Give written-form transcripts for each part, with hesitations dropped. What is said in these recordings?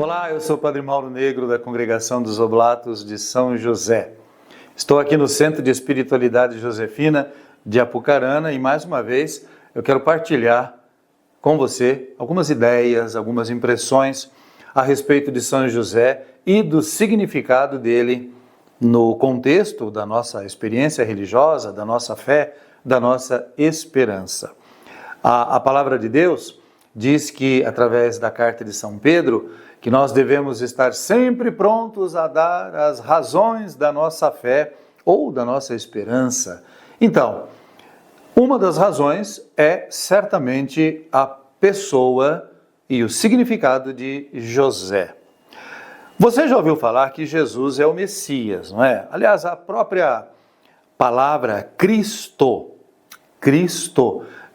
Olá, eu sou o Padre Mauro Negro da Congregação dos Oblatos de São José. Estou aqui no Centro de Espiritualidade Josefina de Apucarana e mais uma vez eu quero partilhar com você algumas ideias, algumas impressões a respeito de São José e do significado dele no contexto da nossa experiência religiosa, da nossa fé, da nossa esperança. A palavra de Deus diz que, através da carta de São Pedro, que nós devemos estar sempre prontos a dar as razões da nossa fé ou da nossa esperança. Então, uma das razões é certamente a pessoa e o significado de José. Você já ouviu falar que Jesus é o Messias, não é? Aliás, a própria palavra Cristo,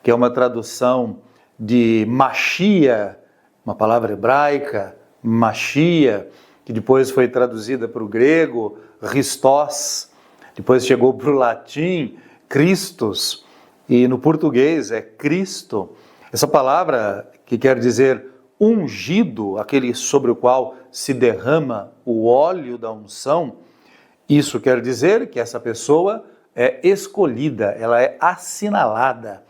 que é uma tradução de Machia, uma palavra hebraica, Machia, que depois foi traduzida para o grego, Christos, depois chegou para o latim, Christus, e no português é Cristo. Essa palavra, que quer dizer ungido, aquele sobre o qual se derrama o óleo da unção, isso quer dizer que essa pessoa é escolhida, ela é assinalada,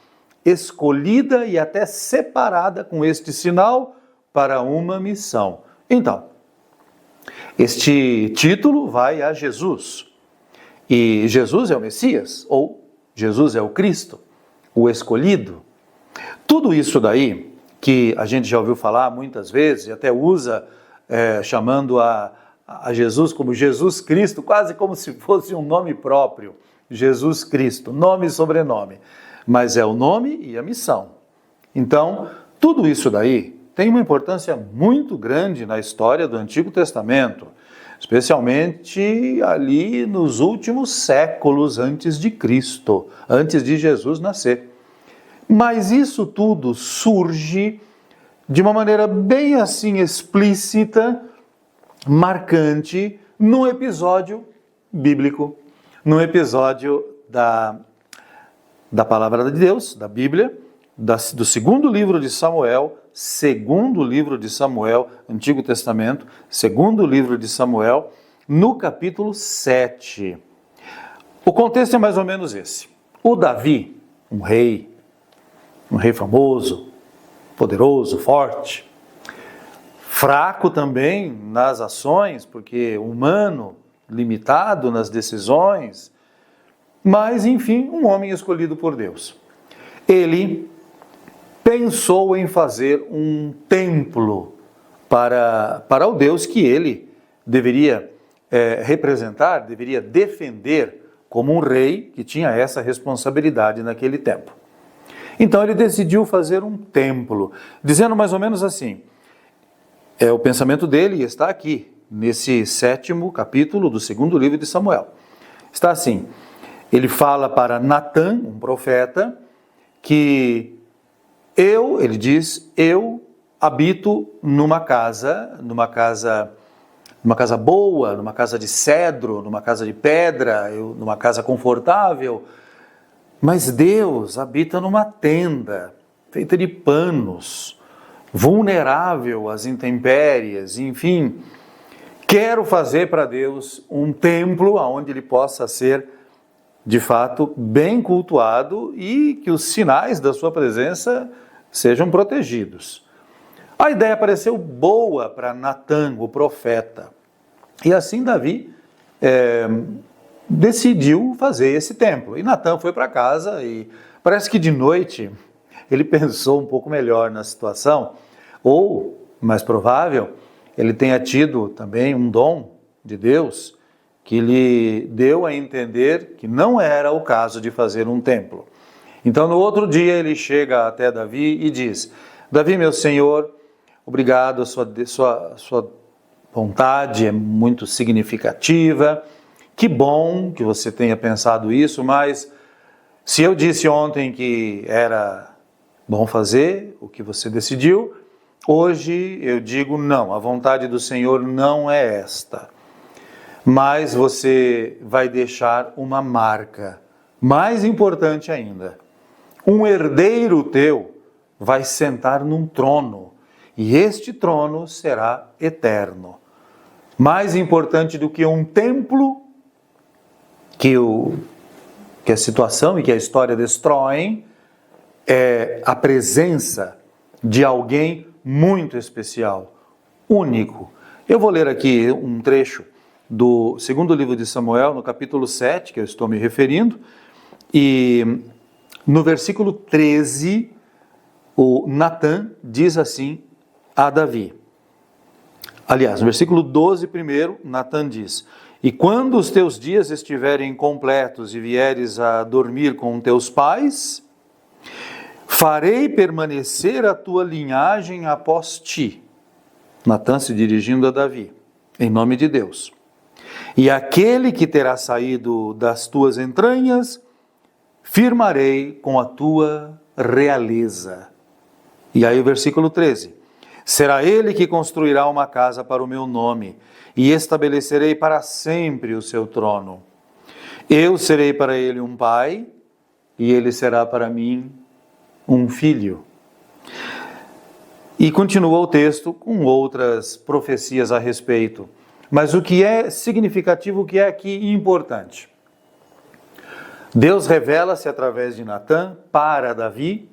escolhida e até separada com este sinal para uma missão. Então, este título vai a Jesus. E Jesus é o Messias, ou Jesus é o Cristo, o escolhido. Tudo isso daí, que a gente já ouviu falar muitas vezes, e até usa chamando a Jesus como Jesus Cristo, quase como se fosse um nome próprio. Jesus Cristo, nome e sobrenome. Mas é o nome e a missão. Então, tudo isso daí tem uma importância muito grande na história do Antigo Testamento, especialmente ali nos últimos séculos antes de Cristo, antes de Jesus nascer. Mas isso tudo surge de uma maneira bem assim explícita, marcante, num episódio bíblico, num episódio da Palavra de Deus, da Bíblia, do segundo livro de Samuel, Antigo Testamento, segundo livro de Samuel, no capítulo 7. O contexto é mais ou menos esse. O Davi, um rei famoso, poderoso, forte, fraco também nas ações, porque humano, limitado nas decisões, mas, enfim, um homem escolhido por Deus. Ele pensou em fazer um templo para o Deus que ele deveria representar, deveria defender como um rei que tinha essa responsabilidade naquele tempo. Então ele decidiu fazer um templo, dizendo mais ou menos assim, o pensamento dele está aqui, nesse 7º capítulo do segundo livro de Samuel. Está assim, ele fala para Natã, um profeta, que ele diz, eu habito numa casa boa, numa casa de cedro, numa casa de pedra, numa casa confortável, mas Deus habita numa tenda feita de panos, vulnerável às intempéries, enfim. Quero fazer para Deus um templo onde ele possa ser, de fato, bem cultuado e que os sinais da sua presença sejam protegidos. A ideia pareceu boa para Natã, o profeta. E assim Davi decidiu fazer esse templo. E Natã foi para casa e parece que de noite ele pensou um pouco melhor na situação, ou, mais provável, ele tenha tido também um dom de Deus que lhe deu a entender que não era o caso de fazer um templo. Então, no outro dia, ele chega até Davi e diz, Davi, meu senhor, obrigado, a sua vontade é muito significativa, que bom que você tenha pensado isso, mas se eu disse ontem que era bom fazer o que você decidiu, hoje eu digo não, a vontade do Senhor não é esta. Mas você vai deixar uma marca, mais importante ainda. Um herdeiro teu vai sentar num trono e este trono será eterno. Mais importante do que um templo que a situação e que a história destroem, é a presença de alguém muito especial, único. Eu vou ler aqui um trecho do segundo livro de Samuel, no capítulo 7, que eu estou me referindo, e no versículo 13, o Natã diz assim a Davi. Aliás, no versículo 12 primeiro, Natã diz: e quando os teus dias estiverem completos e vieres a dormir com teus pais, farei permanecer a tua linhagem após ti. Natã se dirigindo a Davi, em nome de Deus. E aquele que terá saído das tuas entranhas, firmarei com a tua realeza. E aí o versículo 13. Será ele que construirá uma casa para o meu nome, e estabelecerei para sempre o seu trono. Eu serei para ele um pai, e ele será para mim um filho. E continua o texto com outras profecias a respeito. Mas o que é significativo, o que é aqui importante? Deus revela-se através de Natã para Davi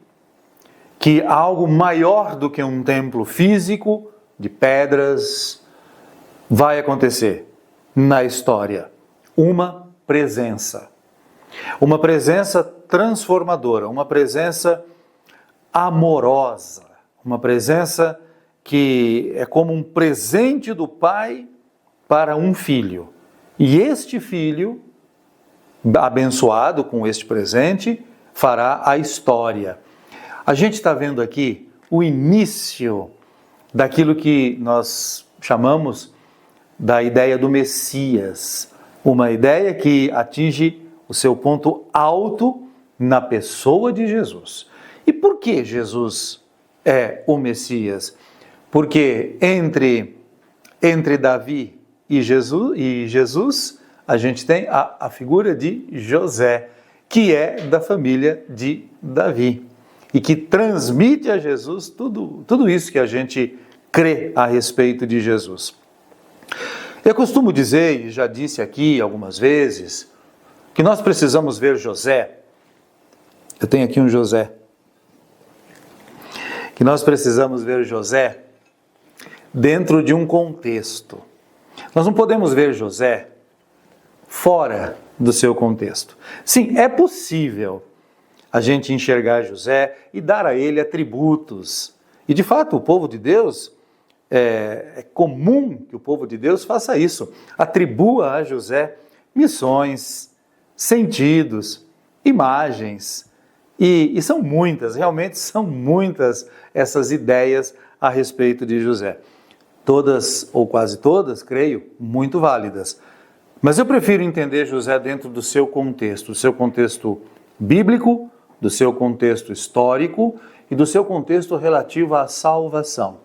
que algo maior do que um templo físico de pedras vai acontecer na história. Uma presença transformadora, uma presença amorosa, uma presença que é como um presente do Pai para um filho. E este filho, abençoado com este presente, fará a história. A gente está vendo aqui o início daquilo que nós chamamos da ideia do Messias, uma ideia que atinge o seu ponto alto na pessoa de Jesus. E por que Jesus é o Messias? Porque entre Davi e Jesus, a gente tem a figura de José, que é da família de Davi, e que transmite a Jesus tudo isso que a gente crê a respeito de Jesus. Eu costumo dizer, e já disse aqui algumas vezes, que nós precisamos ver José. Eu tenho aqui um José. Que nós precisamos ver José dentro de um contexto. Nós não podemos ver José fora do seu contexto. Sim, é possível a gente enxergar José e dar a ele atributos. E de fato, o povo de Deus, é comum que o povo de Deus faça isso. Atribua a José missões, sentidos, imagens. E são muitas, realmente são muitas essas ideias a respeito de José. Todas, ou quase todas, creio, muito válidas. Mas eu prefiro entender José dentro do seu contexto bíblico, do seu contexto histórico e do seu contexto relativo à salvação.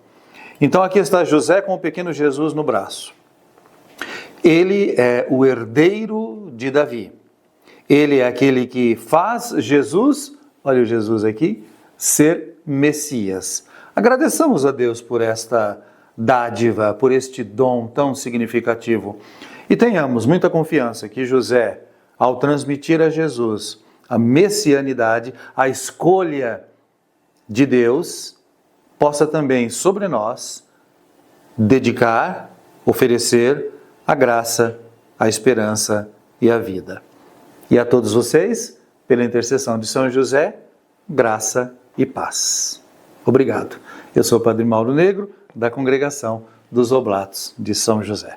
Então aqui está José com o pequeno Jesus no braço. Ele é o herdeiro de Davi. Ele é aquele que faz Jesus, olha o Jesus aqui, ser Messias. Agradeçamos a Deus por esta dádiva, por este dom tão significativo. E tenhamos muita confiança que José, ao transmitir a Jesus a messianidade, a escolha de Deus, possa também sobre nós dedicar, oferecer a graça, a esperança e a vida. E a todos vocês, pela intercessão de São José, graça e paz. Obrigado. Eu sou o Padre Mauro Negro, da Congregação dos Oblatos de São José.